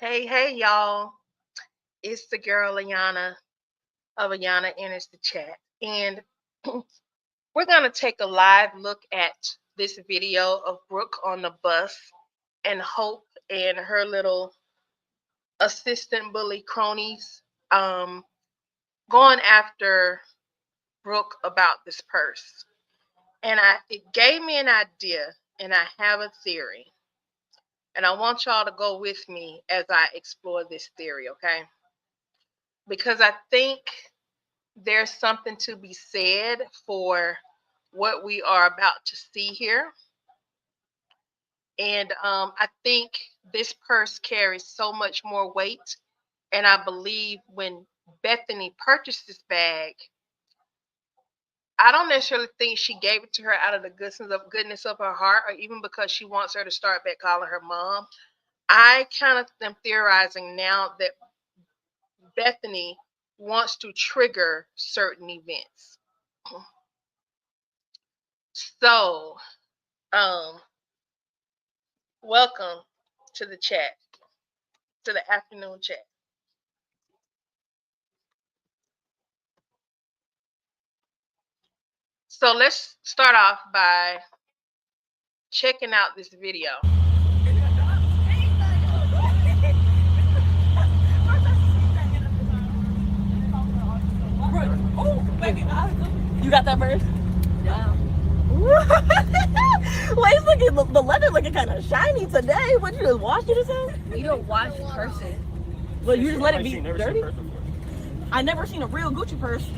Hey, y'all. It's the girl Ayana of Ayana Enters the Chat. And we're going to take a live look at this video of Brooke on the bus and Hope and her little assistant bully cronies going after Brooke about this purse. And it gave me an idea, and I have a theory. And I want y'all to go with me as I explore this theory, okay? Because I think there's something to be said for what we are about to see here. And I think this purse carries so much more weight. And I believe when Bethany purchased this bag, I don't necessarily think she gave it to her out of the goodness of her heart, or even because she wants her to start back calling her mom. I kind of am theorizing now that Bethany wants to trigger certain events. So, welcome to the chat, to the afternoon chat. So let's start off by checking out this video. You got that first? Wow. Wait, it's looking, the leather looking kind of shiny today. What, you just washed it or something? You don't wash purses. Well, you just let it be dirty? I never seen a real Gucci purse,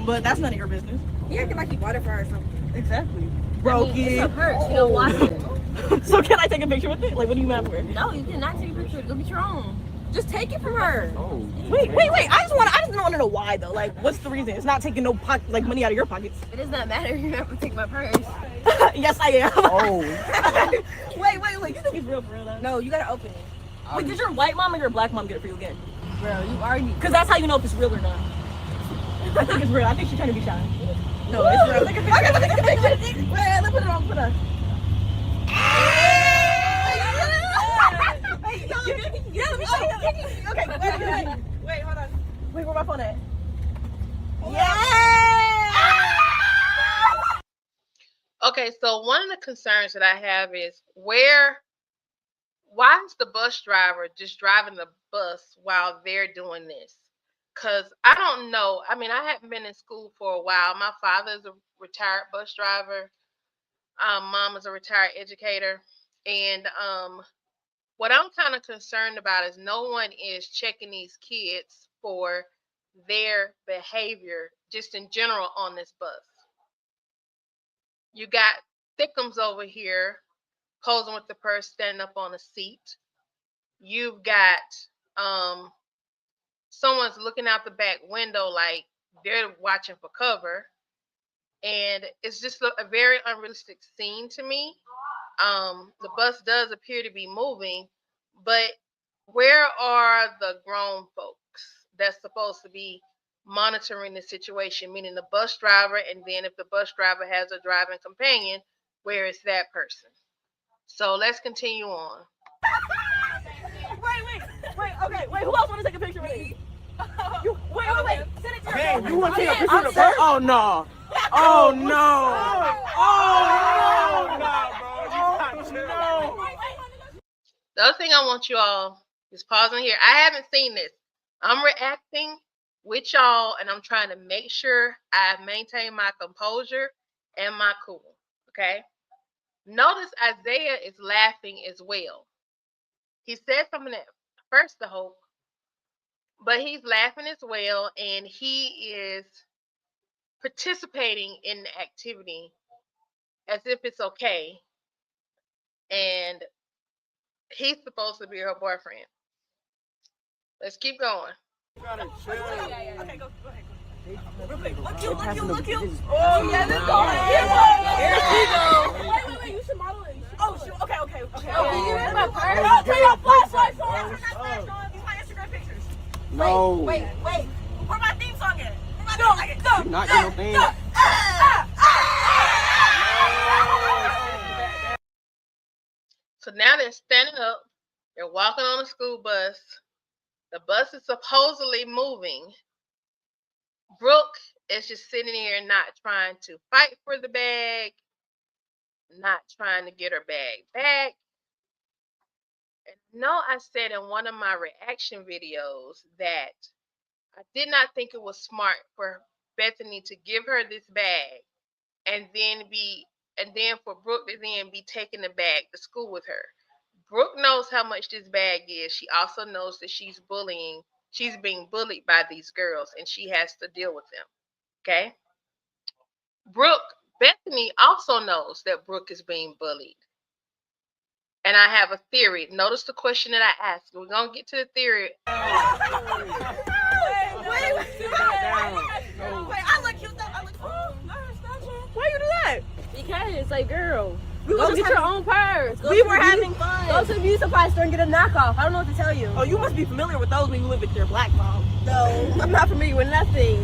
but that's none of your business. You acting like you bought it for her or something. Exactly. Broke it. It's a purse. You don't wash it. So can I take a picture with it? Like, what do you mad for? No, you cannot take a picture. Go get your own. Just take it from her. Oh. Wait. I just don't want to know why though. Like, what's the reason? It's not taking no money out of your pockets. It does not matter. You're not gonna take my purse. Yes, I am. Oh. wait. You think it's real for real though? No, you gotta open it. Wait, did your white mom or your black mom get it for you again? Bro, you already. Because that's how you know if it's real or not. I think it's real. I think she's trying to be shy. No, it's real. Okay, take a picture. Wait, let me put it on. Put it. Okay, wait, hold on. Wait, where my phone at? Yeah! Okay, so one of the concerns that I have is why is the bus driver just driving the bus while they're doing this? Because I don't know. I mean, I haven't been in school for a while. My father is a retired bus driver. Mom is a retired educator. And what I'm kind of concerned about is no one is checking these kids for their behavior just in general on this bus. You got Thickums over here posing with the purse, standing up on a seat. You've got someone's looking out the back window like they're watching for cover. And it's just a very unrealistic scene to me. The bus does appear to be moving, but where are the grown folks that's supposed to be monitoring the situation, meaning the bus driver, and then if the bus driver has a driving companion, where is that person? So let's continue on. Wait, who else want to take a picture with me? Wait. Send it to Hey, your you want to take a phone. picture of her? Oh, no. Oh, no. Oh, no, bro. No. The other thing I want you all is pausing here. I haven't seen this. I'm reacting with y'all, and I'm trying to make sure I maintain my composure and my cool. Okay? Notice Isaiah is laughing as well. He said something at first to Hope, but he's laughing as well, and he is participating in the activity as if it's okay. And he's supposed to be her boyfriend. Let's keep going. Okay, go ahead. Look you. Oh, yeah, this Here she goes. Wait, you should model it. Oh, shoot. Okay. Oh, you in my purse? Oh, turn your flashlight on. Turn that flash on. These are my Instagram pictures. No. Wait. Where my theme song at? You're not getting no thing. So now they're standing up They're walking on a school bus. The bus is supposedly moving. Brooke is just sitting here not trying to fight for the bag, not trying to get her bag back. And no, I said in one of my reaction videos that I did not think it was smart for Bethany to give her this bag and then for Brooke to then be taking the bag to school with her. Brooke knows how much this bag is. She also knows that she's being bullied by these girls and she has to deal with them. Okay? Bethany also knows that Brooke is being bullied. And I have a theory. Notice the question that I asked. We're going to get to the theory. Wait, I look cute though. Why you do that? Because, like, girl, Go get your own purse. We were having fun. Go to the beauty supply store and get a knockoff. I don't know what to tell you. Oh, you must be familiar with those when you live with your black mom. No, I'm not familiar with nothing.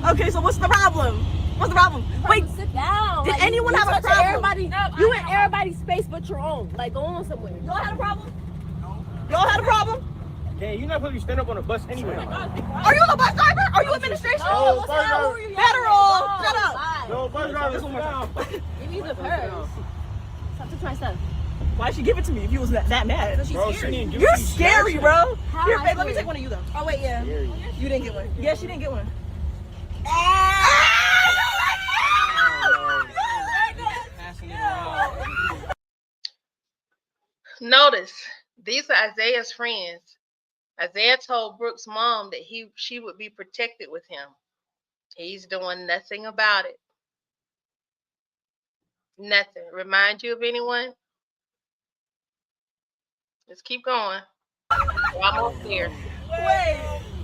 Okay, so what's the problem? What's the problem? Wait, sit down. Did anyone have a problem? You in everybody's space but your own. Like, go on somewhere. Y'all had a problem? Y'all had a problem? Yeah, you're not supposed to stand up on a bus anyway. Are you the bus driver? Are you administration? No, bus driver. Federal. Shut up. No, bus driver, sit down. Give me the purse. Stop touching my stuff. Why'd she give it to me if you was that mad? Bro, she didn't give it You're to you. scary, bro. How Here, I babe, let me swear. take one of you though. Oh, wait, yeah. You didn't get one. Yeah, she didn't get one. Notice, these are Isaiah's friends. Isaiah told Brooke's mom that she would be protected with him. He's doing nothing about it. Nothing. Remind you of anyone? Let's keep going. We're almost there. Wait,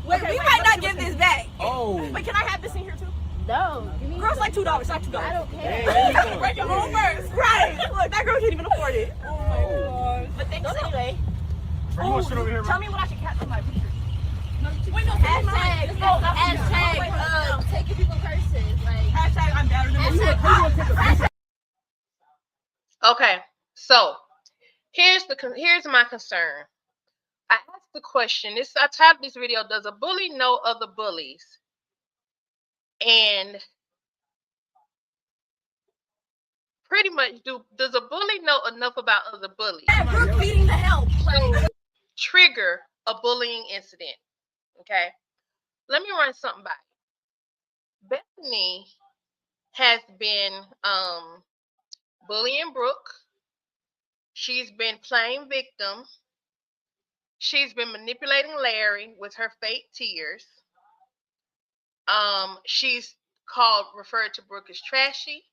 we might not give this back. Oh. Wait, can I have this in here too? No. Give me Girl's like $2, not $2. I don't care. Hey, there you go. Break your own purse. Right. Look, that girl can't even afford it. Oh my gosh. But thanks anyway. Bro, you want to sit over here, Tell bro? me what I should catch on my picture. Wait, no, hashtag taking people purses. Like, Hashtag I'm better than you. Okay, so here's my concern. I asked the question. I titled this video, "Does a bully know other bullies?" And pretty much, does a bully know enough about other bullies We're feeding the help. to trigger a bullying incident? Okay, let me run something by you. Bethany has been bullying Brooke. She's been playing victim. She's been manipulating Larry with her fake tears. She's referred to Brooke as trashy.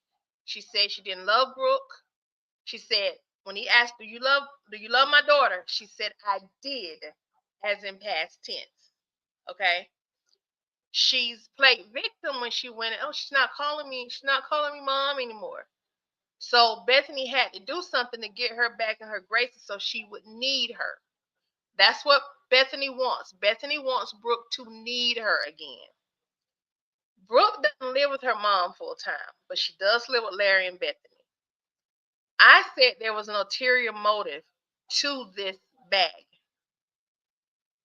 She said she didn't love Brooke. She said when he asked, "Do you love my daughter?" She said, "I did," as in past tense. Okay. She's played victim when she went, "Oh, she's not calling me mom anymore." So Bethany had to do something to get her back in her graces so she would need her. That's what Bethany wants. Bethany wants Brooke to need her again. Brooke doesn't live with her mom full time, but she does live with Larry and Bethany. I said there was an ulterior motive to this bag.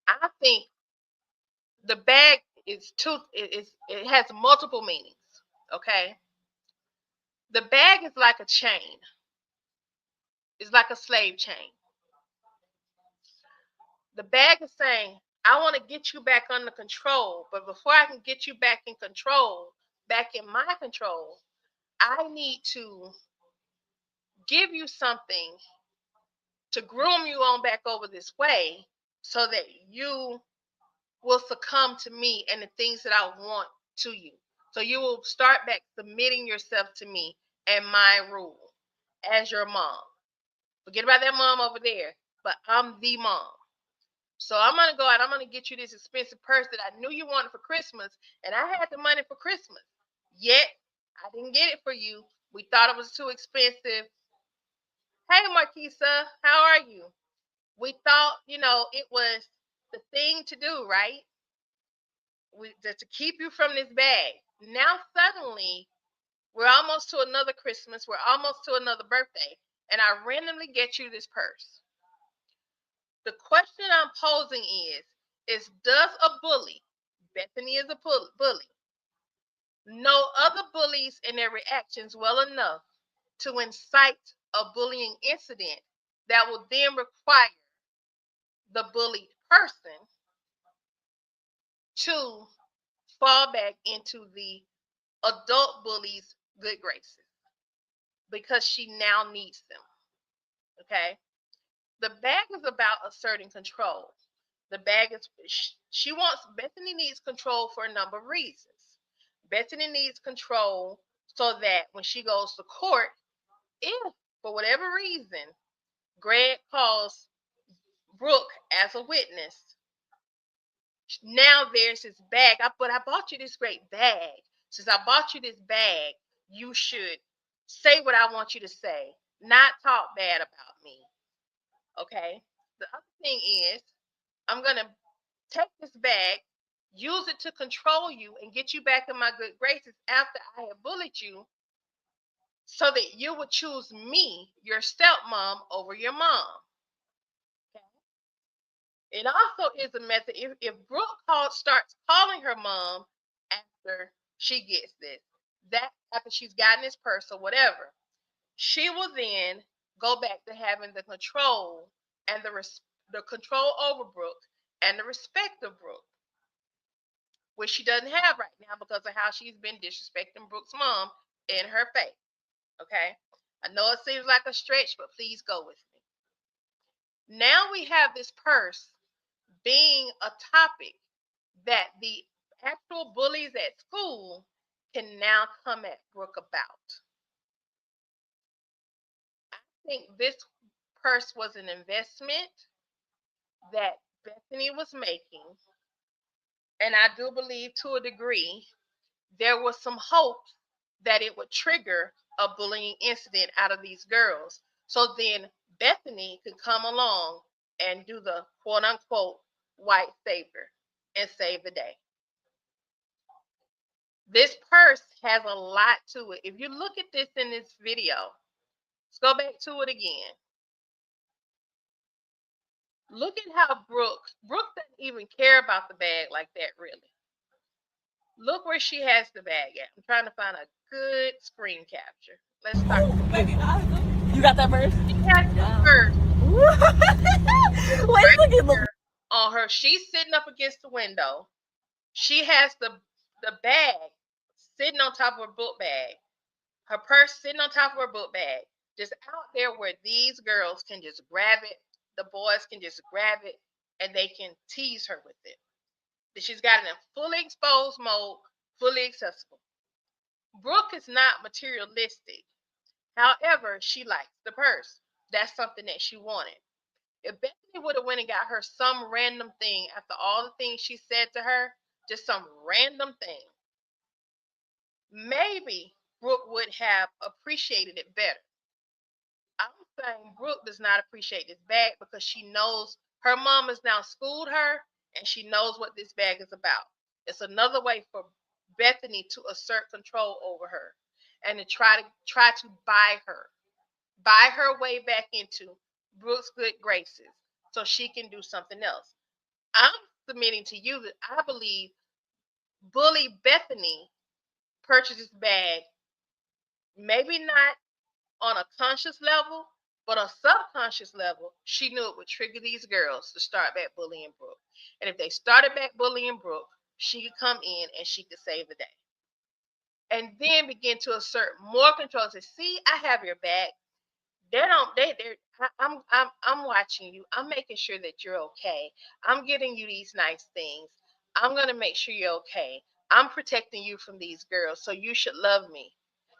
I think the bag it has multiple meanings. Okay. The bag is like a chain. It's like a slave chain. The bag is saying, "I want to get you back under control, but before I can get you back in control, back in my control, I need to give you something to groom you on back over this way so that you will succumb to me and the things that I want to you. So you will start back submitting yourself to me and my rule as your mom. Forget about that mom over there, but I'm the mom. So I'm going to go out. I'm going to get you this expensive purse that I knew you wanted for Christmas, and I had the money for Christmas. Yet, I didn't get it for you. We thought it was too expensive. Hey, Marquisa, how are you? We thought, it was the thing to do, right? To keep you from this bag. Now, suddenly, we're almost to another Christmas. We're almost to another birthday. And I randomly get you this purse. The question I'm posing is does a bully, Bethany is a bully, know other bullies and their reactions well enough to incite a bullying incident that will then require the bullied person to fall back into the adult bully's good graces because she now needs them. Okay? The bag is about asserting control. The bag is, Bethany needs control for a number of reasons. Bethany needs control so that when she goes to court, if for whatever reason Greg calls Brooke as a witness, now there's his bag. But I bought you this great bag. Since I bought you this bag, you should say what I want you to say, not talk bad about me. Okay? The other thing is, I'm going to take this bag, use it to control you, and get you back in my good graces after I have bullied you so that you would choose me, your stepmom, over your mom. Okay? It also is a method if Brooke starts calling her mom after she gets this, that after she's gotten this purse or whatever, she will then go back to having the control and the control over Brooke and the respect of Brooke, which she doesn't have right now because of how she's been disrespecting Brooke's mom in her face. Okay? I know it seems like a stretch, but please go with me. Now we have this purse being a topic that the actual bullies at school can now come at Brooke about. I think this purse was an investment that Bethany was making, and I do believe to a degree there was some hope that it would trigger a bullying incident out of these girls. So then Bethany could come along and do the quote unquote white savior and save the day. This purse has a lot to it. If you look at this in this video, let's go back to it again. Look at how Brooke doesn't even care about the bag like that, really. Look where she has the bag at. I'm trying to find a good screen capture. Let's start. You got that first? She has the purse Wait, look at the on her. She's sitting up against the window. She has the bag sitting on top of her book bag. Her purse sitting on top of her book bag. Just out there where these girls can just grab it. The boys can just grab it and they can tease her with it. She's got it in fully exposed mode, fully accessible. Brooke is not materialistic. However, she likes the purse. That's something that she wanted. If Bethany would have went and got her some random thing after all the things she said to her, just some random thing, maybe Brooke would have appreciated it better. I'm saying Brooke does not appreciate this bag because she knows her mom has now schooled her and she knows what this bag is about. It's another way for Bethany to assert control over her and to try to buy her way back into Brooke's good graces so she can do something else. I'm submitting to you that I believe bully Bethany purchased this bag, maybe not on a conscious level, but on a subconscious level, she knew it would trigger these girls to start back bullying Brooke. And if they started back bullying Brooke, she could come in and she could save the day. And then begin to assert more control. Say, see, I have your back. I'm watching you. I'm making sure that you're okay. I'm getting you these nice things. I'm gonna make sure you're okay. I'm protecting you from these girls, so you should love me.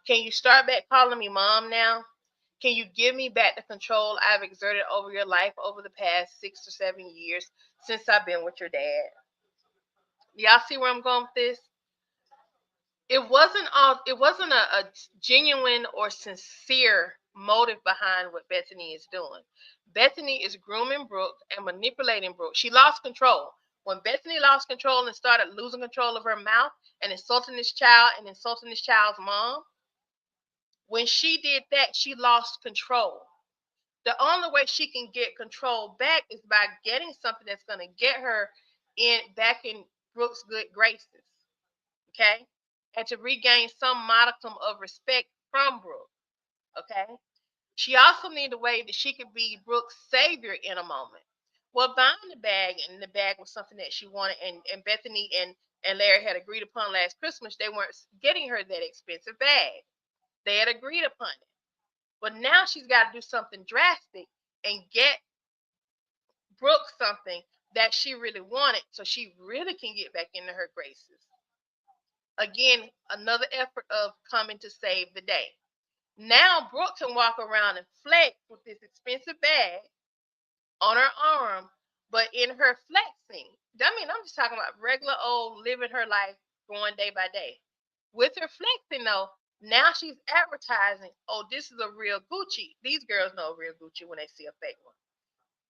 Can you start back calling me mom now? Can you give me back the control I've exerted over your life over the past 6 or 7 years since I've been with your dad? Y'all see where I'm going with this? It wasn't a genuine or sincere motive behind what Bethany is doing. Bethany is grooming Brooke and manipulating Brooke. She lost control. When Bethany lost control and started losing control of her mouth and insulting this child and insulting this child's mom, when she did that, she lost control. The only way she can get control back is by getting something that's going to get her back in Brooke's good graces. Okay? And to regain some modicum of respect from Brooke. Okay? She also needed a way that she could be Brooke's savior in a moment. Well, buying the bag, and the bag was something that she wanted, and Bethany and Larry had agreed upon last Christmas. They weren't getting her that expensive bag. They had agreed upon it. But now she's got to do something drastic and get Brooke something that she really wanted so she really can get back into her graces. Again, another effort of coming to save the day. Now Brooke can walk around and flex with this expensive bag on her arm, but in her flexing, I mean, I'm just talking about regular old living her life, going day by day. With her flexing, though, now she's advertising, oh, this is a real Gucci. These girls know a real Gucci when they see a fake one.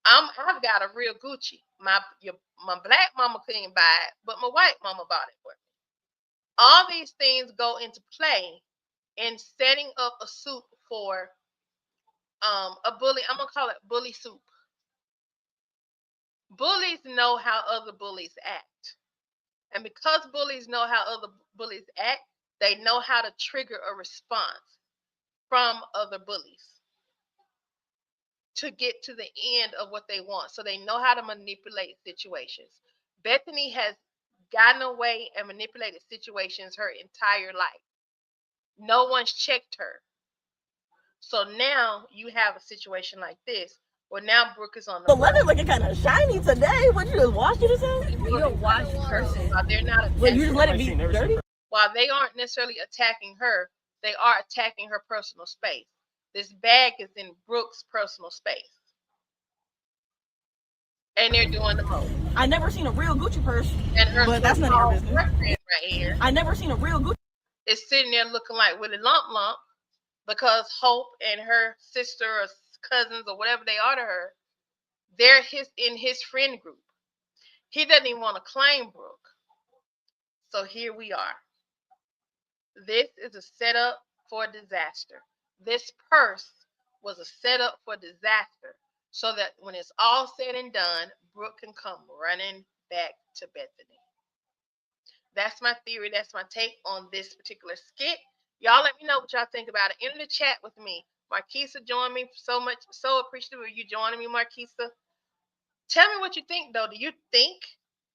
I've got a real Gucci. My black mama couldn't buy it, but my white mama bought it for me. All these things go into play in setting up a soup for a bully. I'm gonna call it bully soup. Bullies know how other bullies act. And because bullies know how other bullies act, they know how to trigger a response from other bullies to get to the end of what they want. So they know how to manipulate situations. Bethany has gotten away and manipulated situations her entire life. No one's checked her. So now you have a situation like this. Well, now Brooke is on the leather looking kind of shiny today. What, you just washed it or something? You're a washed person. They're not Well, you just let it be dirty? While they aren't necessarily attacking her, they are attacking her personal space. This bag is in Brooke's personal space. And they're doing the most. I never seen a real Gucci purse. And her but that's none of your business. Right here. I never seen a real Gucci. Is sitting there looking like Willie Lump because Hope and her sister or cousins or whatever they are to her, they're in his friend group. He doesn't even want to claim Brooke. So here we are. This is a setup for disaster. This purse was a setup for disaster so that when it's all said and done, Brooke can come running back to Bethany. That's my theory. That's my take on this particular skit. Y'all let me know what y'all think about it. In the chat with me. Marquisa joined me so much. So appreciative of you joining me, Marquisa. Tell me what you think, though. Do you think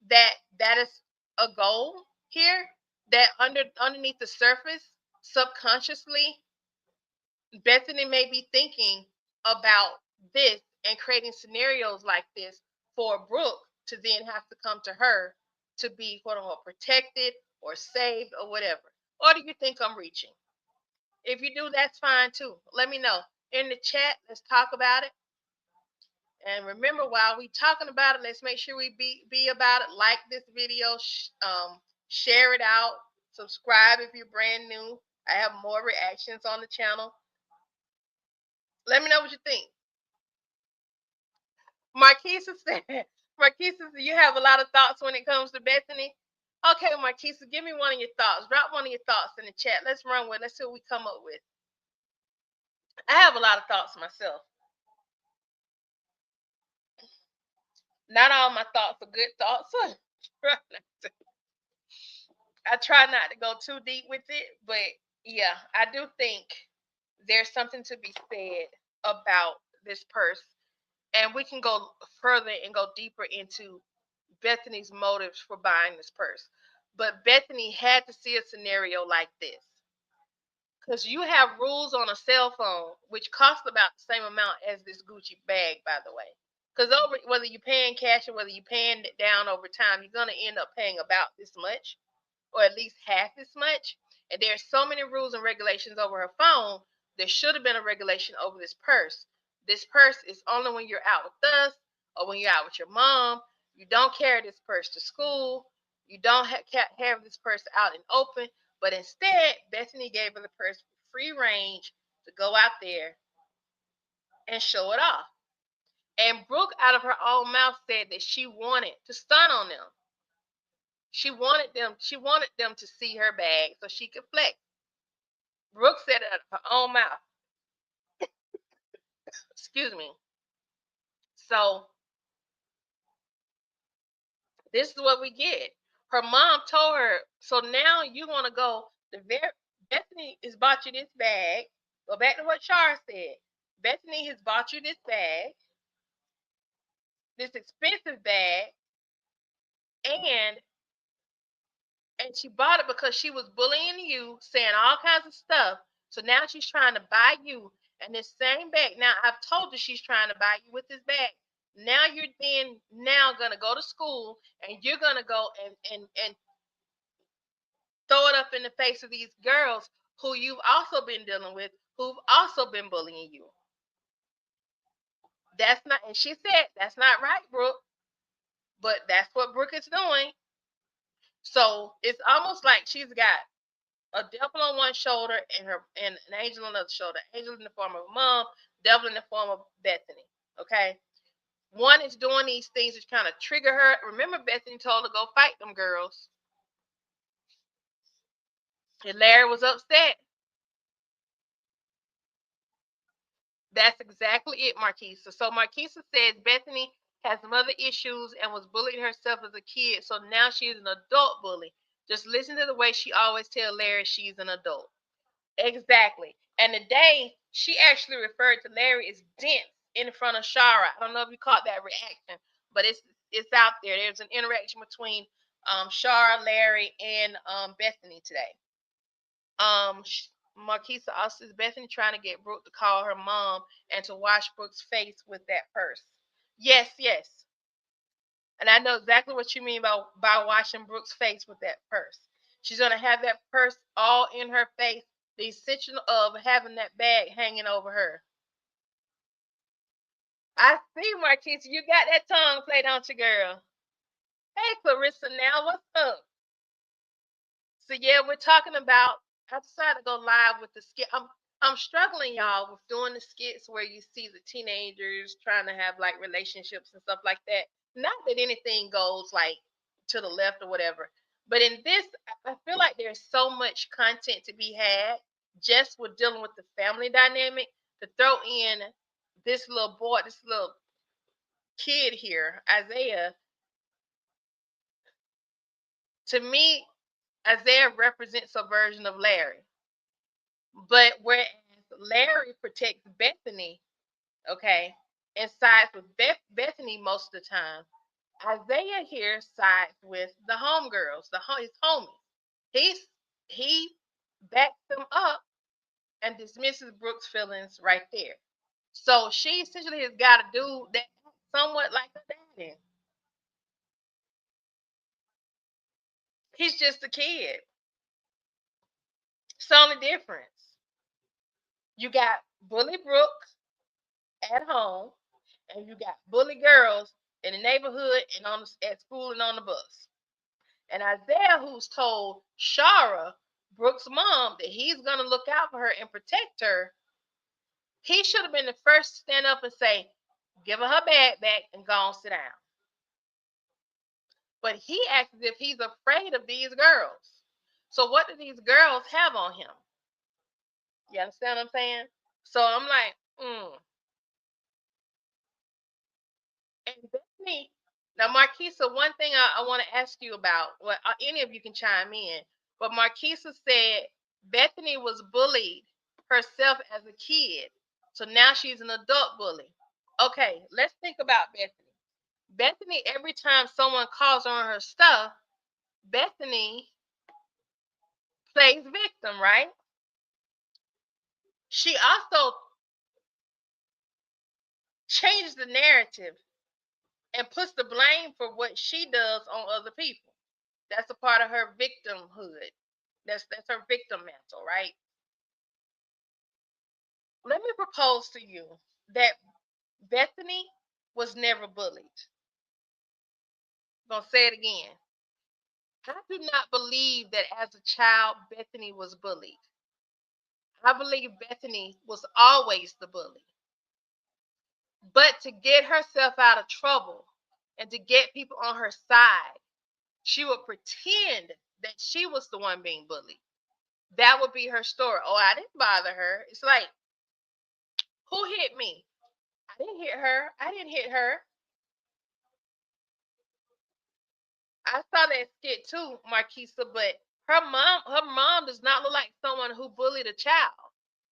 that is a goal here? That underneath the surface, subconsciously, Bethany may be thinking about this and creating scenarios like this for Brooke to then have to come to her to be, quote unquote, protected or saved or whatever. Or do you think I'm reaching? If you do, that's fine too. Let me know in the chat. Let's talk about it. And remember, while we talking about it, let's make sure we be about it. Like this video, share it out, subscribe if you're brand new. I have more reactions on the channel. Let me know what you think. Marquisa said, you have a lot of thoughts when it comes to Bethany. Okay, Marquisa, give me one of your thoughts. Drop one of your thoughts in the chat. Let's run with it. Let's see what we come up with. I have a lot of thoughts myself. Not all my thoughts are good thoughts. I try not to go too deep with it, but yeah, I do think there's something to be said about this purse. And we can go further and go deeper into Bethany's motives for buying this purse. But Bethany had to see a scenario like this. Because you have rules on a cell phone, which cost about the same amount as this Gucci bag, by the way. Because whether you're paying cash or whether you're paying it down over time, you're going to end up paying about this much, or at least half as much. And there's so many rules and regulations over her phone. There should have been a regulation over this purse. This purse is only when you're out with us or when you're out with your mom. You don't carry this purse to school. You don't have this purse out and open. But instead, Bethany gave her the purse free range to go out there and show it off. And Brooke, out of her own mouth, said that she wanted to stun on them. She wanted them to see her bag so she could flex. Brooke said it out of her own mouth. Excuse me. So this is what we get. Her mom told her, so now you want to go. Bethany has bought you this bag. Go back to what Char said. Bethany has bought you this bag, this expensive bag, and she bought it because she was bullying you, saying all kinds of stuff. So now she's trying to buy you and this same bag. Now I've told you she's trying to buy you with this bag. Now you're then now gonna go to school and you're gonna go and throw it up in the face of these girls who you've also been dealing with, who've also been bullying you. That's not, and she said that's not right, Brooke. But that's what Brooke is doing. So it's almost like she's got a devil on one shoulder and an angel on the other shoulder. Angel in the form of a mom, devil in the form of Bethany. Okay. One is doing these things to kind of trigger her. Remember, Bethany told her to go fight them girls. And Larry was upset. That's exactly it, Marquisa. So Marquisa says Bethany has mother issues and was bullied herself as a kid, so now she's an adult bully. Just listen to the way she always tell Larry she's an adult. Exactly. And today she actually referred to Larry as dense in front of Shara. I don't know if you caught that reaction, but it's out there. There's an interaction between Shara, Larry, and Bethany today. Marquisa also says Bethany trying to get Brooke to call her mom and to wash Brooke's face with that purse. Yes, yes. And I know exactly what you mean by washing Brooke's face with that purse. She's gonna have that purse all in her face. The essential of having that bag hanging over her. I see, Marquisa. You got that tongue play, don't you, girl? Hey, Clarissa. Now, what's up? So yeah, we're talking about. I decided to go live with the skit. I'm struggling, y'all, with doing the skits where you see the teenagers trying to have like relationships and stuff like that. Not that anything goes like to the left or whatever, but in this, I feel like there's so much content to be had just with dealing with the family dynamic to throw in this little boy, this little kid here, Isaiah. To me, Isaiah represents a version of Larry. But whereas Larry protects Bethany, okay, and sides with Bethany most of the time, Isaiah here sides with the homegirls, his homies. He backs them up and dismisses Brooke's feelings right there. So she essentially has got to do that somewhat like her daddy. He's just a kid. It's the only difference. You got Bully Brooke at home, and you got bully girls in the neighborhood and at school and on the bus. And Isaiah, who's told Shara, Brooke's mom, that he's gonna look out for her and protect her, he should have been the first to stand up and say, "Give her bag back and go on sit down." But he acts as if he's afraid of these girls. So what do these girls have on him? You understand what I'm saying? So I'm like, And Bethany, now Marquisa, one thing I want to ask you about, well, any of you can chime in, but Marquisa said Bethany was bullied herself as a kid, so now she's an adult bully. Okay, let's think about Bethany. Bethany, every time someone calls on her stuff, Bethany plays victim, right? She also changes the narrative and puts the blame for what she does on other people. That's a part of her victimhood. That's her victim mantle, right? Let me propose to you that Bethany was never bullied. I'm gonna say it again. I do not believe that as a child Bethany was bullied. I believe Bethany was always the bully. But to get herself out of trouble and to get people on her side, she would pretend that she was the one being bullied. That would be her story. Oh, I didn't bother her. It's like, who hit me? didn't hit her. I didn't hit her. I saw that skit too, Marquisa, but her mom does not look like someone who bullied a child.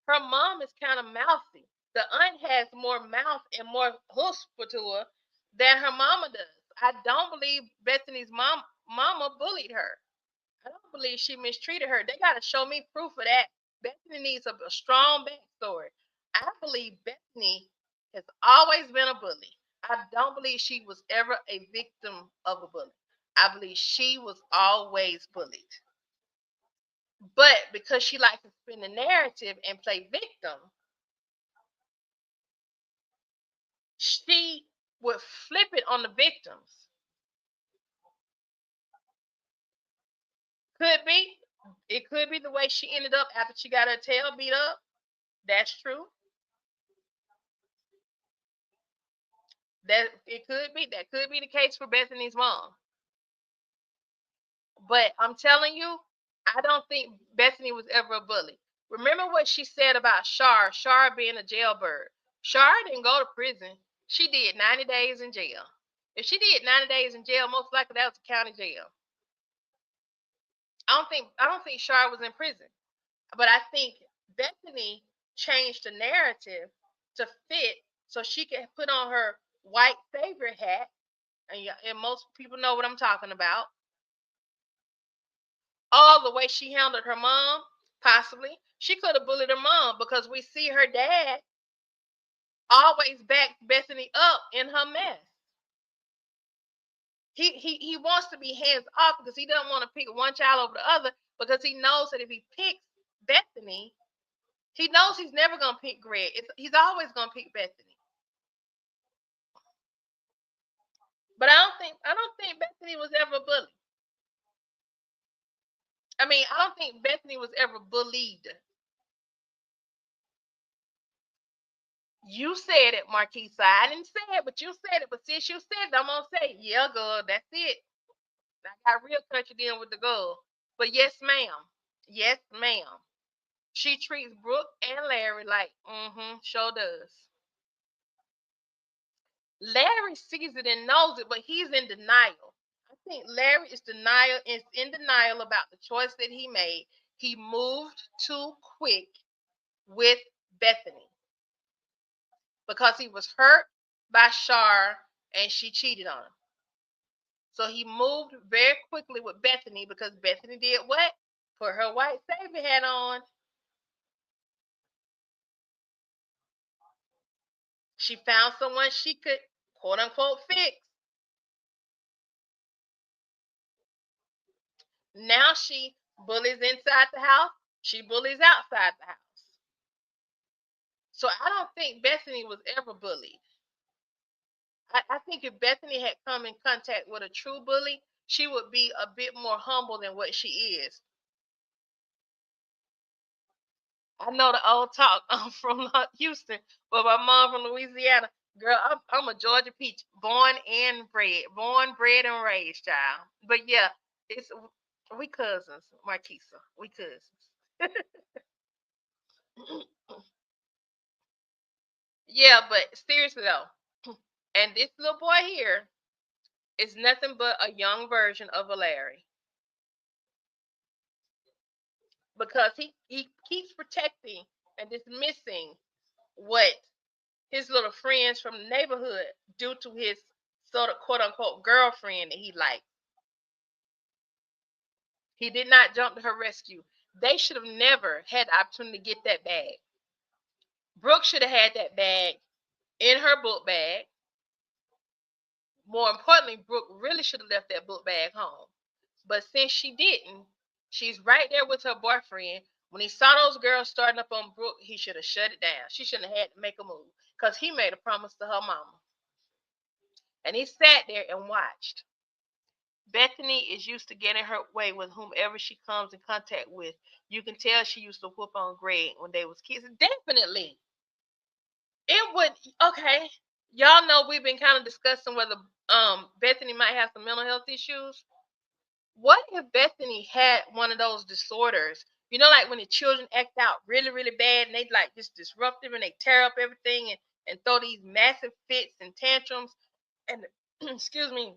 Her mom is kind of mouthy. The aunt has more mouth and more chutzpah to her than her mama does. I don't believe Bethany's mama bullied her. I don't believe she mistreated her. They got to show me proof of that. Bethany needs a strong backstory. I believe Bethany has always been a bully. I don't believe she was ever a victim of a bully. I believe she was always bullied. But because she likes to spin the narrative and play victim, she would flip it on the victims. Could be. It could be the way she ended up after she got her tail beat up. That's true. That could be the case for Bethany's mom. But I'm telling you, I don't think Bethany was ever a bully. Remember what she said about Shar being a jailbird. Shar didn't go to prison. She did 90 days in jail. If she did 90 days in jail, most likely that was a county jail. I don't think Shar was in prison. But I think Bethany changed the narrative to fit so she could put on her white savior hat, and most people know what I'm talking about. All the way she handled her mom, possibly. She could have bullied her mom because we see her dad always back Bethany up in her mess. He wants to be hands off because he doesn't want to pick one child over the other because he knows that if he picks Bethany, he knows he's never gonna pick Greg. He's always gonna pick Bethany. But I don't think Bethany was ever bullied. I mean, I don't think Bethany was ever bullied. You said it, Marquisa. I didn't say it, but you said it. But since you said it, I'm gonna say, yeah, girl, that's it. I got real country dealing with the girl. But yes, ma'am. Yes, ma'am. She treats Brooke and Larry like, sure does. Larry sees it and knows it, but he's in denial. I think Larry is in denial about the choice that he made. He moved too quick with Bethany because he was hurt by Shar and she cheated on him. So he moved very quickly with Bethany because Bethany did what? Put her white savior hat on. She found someone she could quote unquote fix. Now she bullies inside the house. She bullies outside the house. So I don't think Bethany was ever bullied. I think if Bethany had come in contact with a true bully, she would be a bit more humble than what she is. I know the old talk. I'm from Houston, but my mom from Louisiana. Girl, I'm a Georgia peach, born, bred, and raised, child. But yeah, it's we cousins, Marquisa. We cousins. Yeah, but seriously though, and this little boy here is nothing but a young version of a Larry because he keeps protecting and dismissing what his little friends from the neighborhood due to his sort of quote unquote girlfriend that he liked. He did not jump to her rescue. They should have never had the opportunity to get that bag. Brooke should have had that bag in her book bag. More importantly, Brooke really should have left that book bag home. But since she didn't, she's right there with her boyfriend. When he saw those girls starting up on Brooke, he should have shut it down. She shouldn't have had to make a move because he made a promise to her mama. And he sat there and watched. Bethany is used to getting her way with whomever she comes in contact with. You can tell she used to whoop on Greg when they was kids. Definitely. It would okay. Y'all know we've been kind of discussing whether Bethany might have some mental health issues. What if Bethany had one of those disorders? You know, like when the children act out really, really bad and they like just disruptive and they tear up everything and throw these massive fits and tantrums, and excuse me,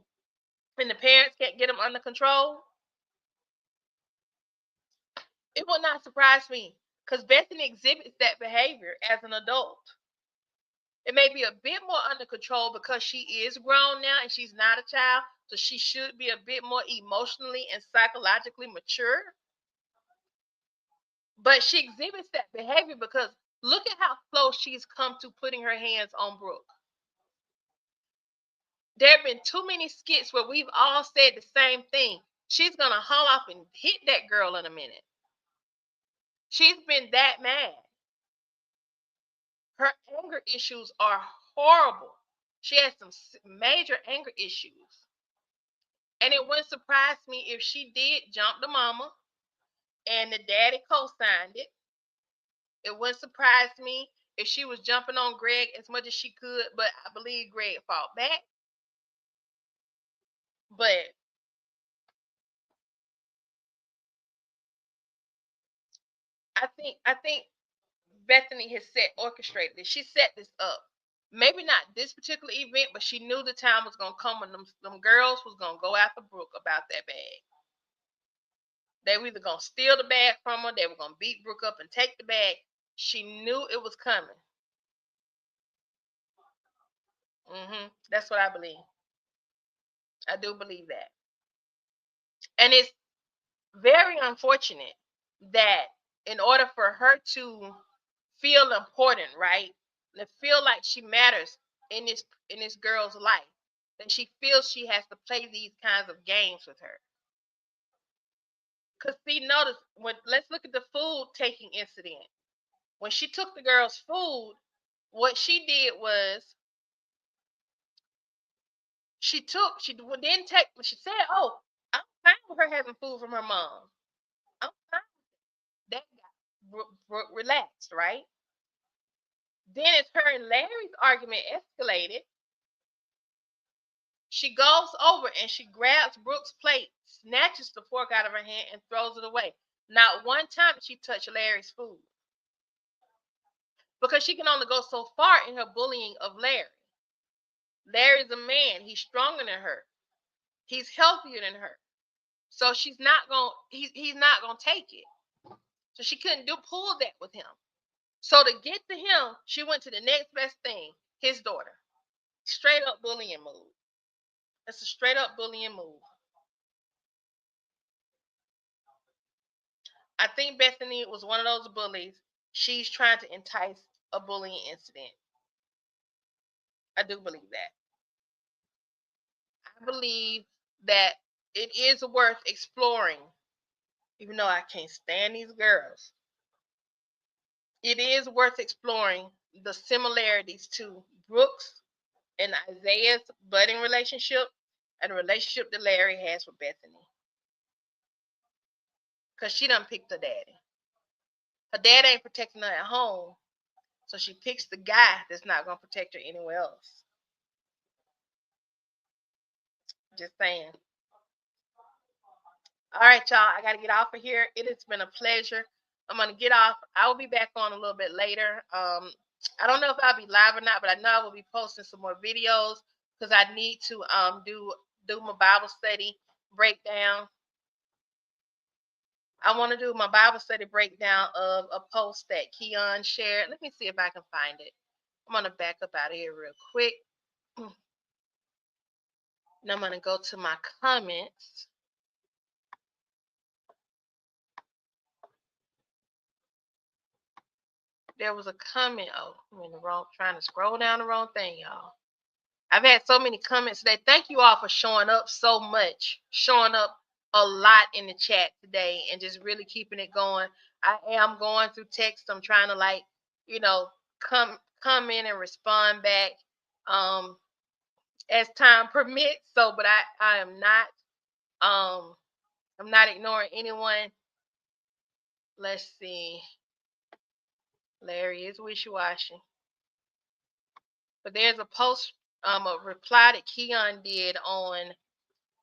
and the parents can't get them under control, it would not surprise me because Bethany exhibits that behavior as an adult. It may be a bit more under control because she is grown now and she's not a child, so she should be a bit more emotionally and psychologically mature. But she exhibits that behavior because look at how close she's come to putting her hands on Brooke. There have been too many skits where we've all said the same thing. She's going to haul off and hit that girl in a minute. She's been that mad. Her anger issues are horrible. She has some major anger issues. And it wouldn't surprise me if she did jump the mama and the daddy co-signed it. It wouldn't surprise me if she was jumping on Greg as much as she could, but I believe Greg fought back. But I think Bethany has orchestrated this. She set this up. Maybe not this particular event, but she knew the time was gonna come when them girls was gonna go after Brooke about that bag. They were either gonna steal the bag from her, they were gonna beat Brooke up and take the bag. She knew it was coming. That's what I believe. I do believe that. And it's very unfortunate that in order for her to feel important, right? To feel like she matters in this girl's life, that she feels she has to play these kinds of games with her. Cause see, notice let's look at the food taking incident. When she took the girl's food, what she did was she didn't take. She said, "Oh, I'm fine with her having food from her mom. I'm fine." That got relaxed, right? Then as her and Larry's argument escalated, she goes over and she grabs Brooke's plate, snatches the fork out of her hand, and throws it away. Not one time did she touch Larry's food. Because she can only go so far in her bullying of Larry. Larry's a man. He's stronger than her. He's healthier than her. So he's not gonna take it. So she couldn't pull that with him. So to get to him, she went to the next best thing, his daughter. Straight up bullying move. That's a straight up bullying move. I think Bethany was one of those bullies. She's trying to entice a bullying incident. I do believe that. I believe that it is worth exploring, even though I can't stand these girls. It is worth exploring the similarities to Brooks and Isaiah's budding relationship and the relationship that Larry has with Bethany. Because she done picked her daddy. Her dad ain't protecting her at home, so she picks the guy that's not going to protect her anywhere else. Just saying. All right, y'all. I got to get off of here. It has been a pleasure. I'm going to get off. I will be back on a little bit later. I don't know if I'll be live or not, but I know I will be posting some more videos because I need to do my Bible study breakdown. I want to do my Bible study breakdown of a post that Keon shared. Let me see if I can find it. I'm going to back up out of here real quick. And I'm going to go to my comments. There was a comment. Oh, I'm in the wrong, trying to scroll down the wrong thing, y'all. I've had so many comments today. Thank you all for showing up so much, showing up a lot in the chat today and just really keeping it going. I am going through text. I'm trying to come in and respond back as time permits. So, but I am not I'm not ignoring anyone. Let's see. Larry is wishy-washy. But there's a post, a reply that Keon did on,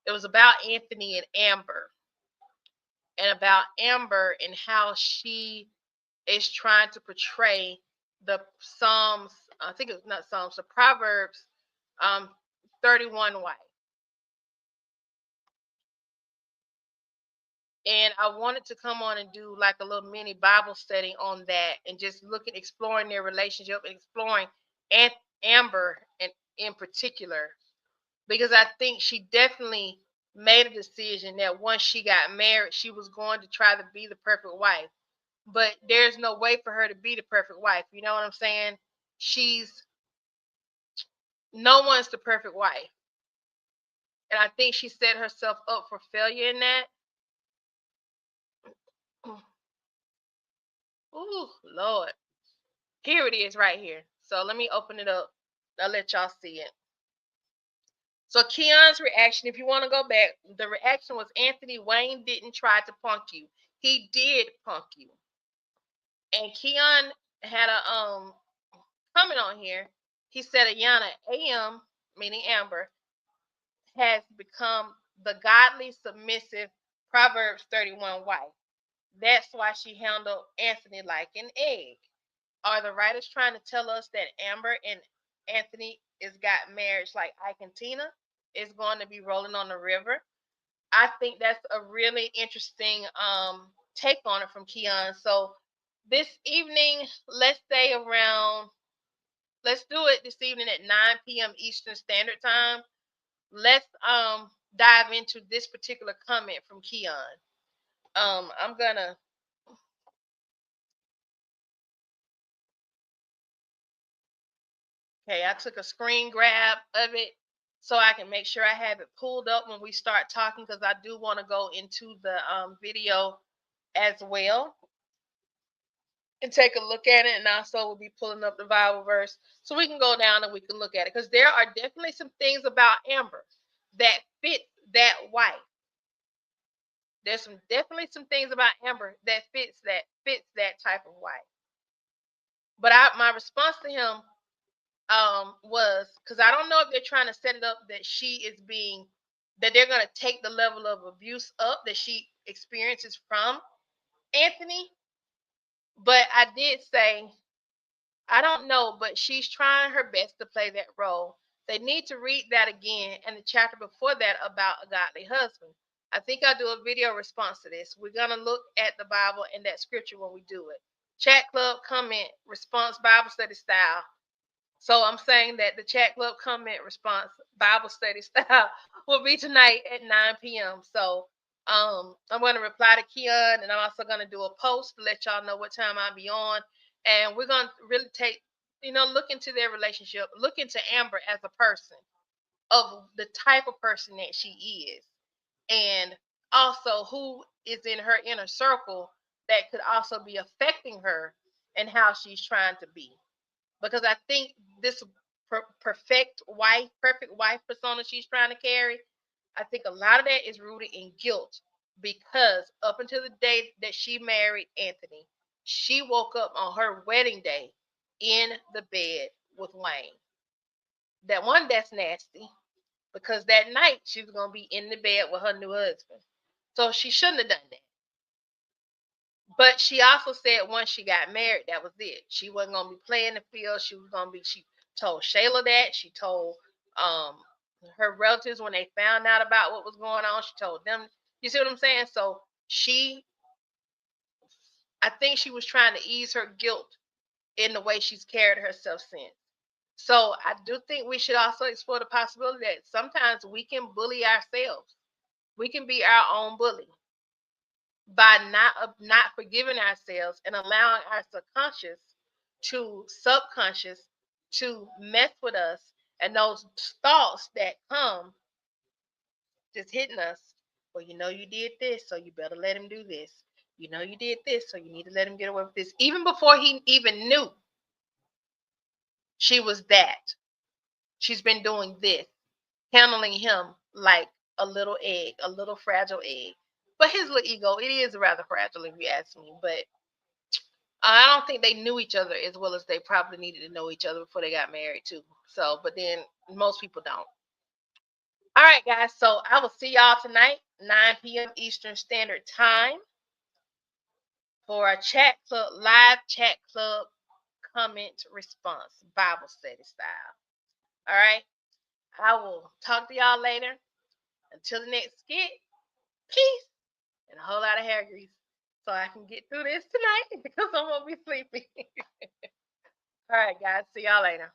it was about Anthony and Amber. And about Amber and how she is trying to portray the Psalms I think it's not Psalms, so Proverbs um 31 wife. And I wanted to come on and do like a little mini Bible study on that and just look at exploring their relationship and exploring Amber and in particular, because I think she definitely made a decision that once she got married, she was going to try to be the perfect wife. But there's no way for her to be the perfect wife. You know what I'm saying? She's No one's the perfect wife. And I think she set herself up for failure in that. Ooh, Lord. Here it is right here. So let me open it up. I'll let y'all see it. So Keon's reaction, if you want to go back, the reaction was Anthony Wayne didn't try to punk you. He did punk you. And Keon had a comment on here. He said Ayana AM, meaning Amber, has become the godly, submissive Proverbs 31 wife. That's why she handled Anthony like an egg. Are the writers trying to tell us that Amber and Anthony is got marriage like Ike and Tina is going to be rolling on the river? I think that's a really interesting take on it from Keon. So this evening, let's do it this evening at 9 p.m. Eastern Standard Time. Let's dive into this particular comment from Keon. I'm gonna Okay, I took a screen grab of it so I can make sure I have it pulled up when we start talking, because I do want to go into the video as well and take a look at it. And also we'll be pulling up the Bible verse so we can go down and we can look at it, because there are definitely some things about Amber that fit that wife. There's definitely some things about Amber that fits that type of wife. But my response to him was, because I don't know if they're trying to set it up that that they're going to take the level of abuse up that she experiences from Anthony. But I did say, I don't know, but she's trying her best to play that role. They need to read that again and the chapter before that about a godly husband. I think I'll do a video response to this. We're going to look at the Bible and that scripture when we do it. Chat club, comment, response, Bible study style. So I'm saying that the chat club comment response Bible study style will be tonight at 9 p.m. So I'm going to reply to Keon, and I'm also going to do a post to let y'all know what time I'll be on. And we're going to really look into their relationship, look into Amber as a person, of the type of person that she is, and also who is in her inner circle that could also be affecting her and how she's trying to be. Because I think this perfect wife persona she's trying to carry, I think a lot of that is rooted in guilt, because up until the day that she married Anthony, she woke up on her wedding day in the bed with Wayne. That's nasty, because that night she was going to be in the bed with her new husband. So she shouldn't have done that. But she also said once she got married, that was it. She wasn't gonna be playing the field. She told Shayla that. She told her relatives when they found out about what was going on. She told them. You see what I'm saying? So I think she was trying to ease her guilt in the way she's carried herself since. So I do think we should also explore the possibility that sometimes we can bully ourselves. We can be our own bully by not forgiving ourselves and allowing our subconscious to mess with us, and those thoughts that come just hitting us. Well, you did this, so you better let him do this. You did this, so you need to let him get away with this. Even before he even knew she was that, she's been doing this, handling him like a little egg, a little fragile egg. But his little ego, it is rather fragile if you ask me. But I don't think they knew each other as well as they probably needed to know each other before they got married too. So, but then most people don't. All right, guys. So I will see y'all tonight, 9 p.m. Eastern Standard Time, for a live chat club comment response, Bible study style. All right. I will talk to y'all later. Until the next skit, peace and a whole lot of hair grease so I can get through this tonight because I'm going to be sleepy. All right, guys. See y'all later.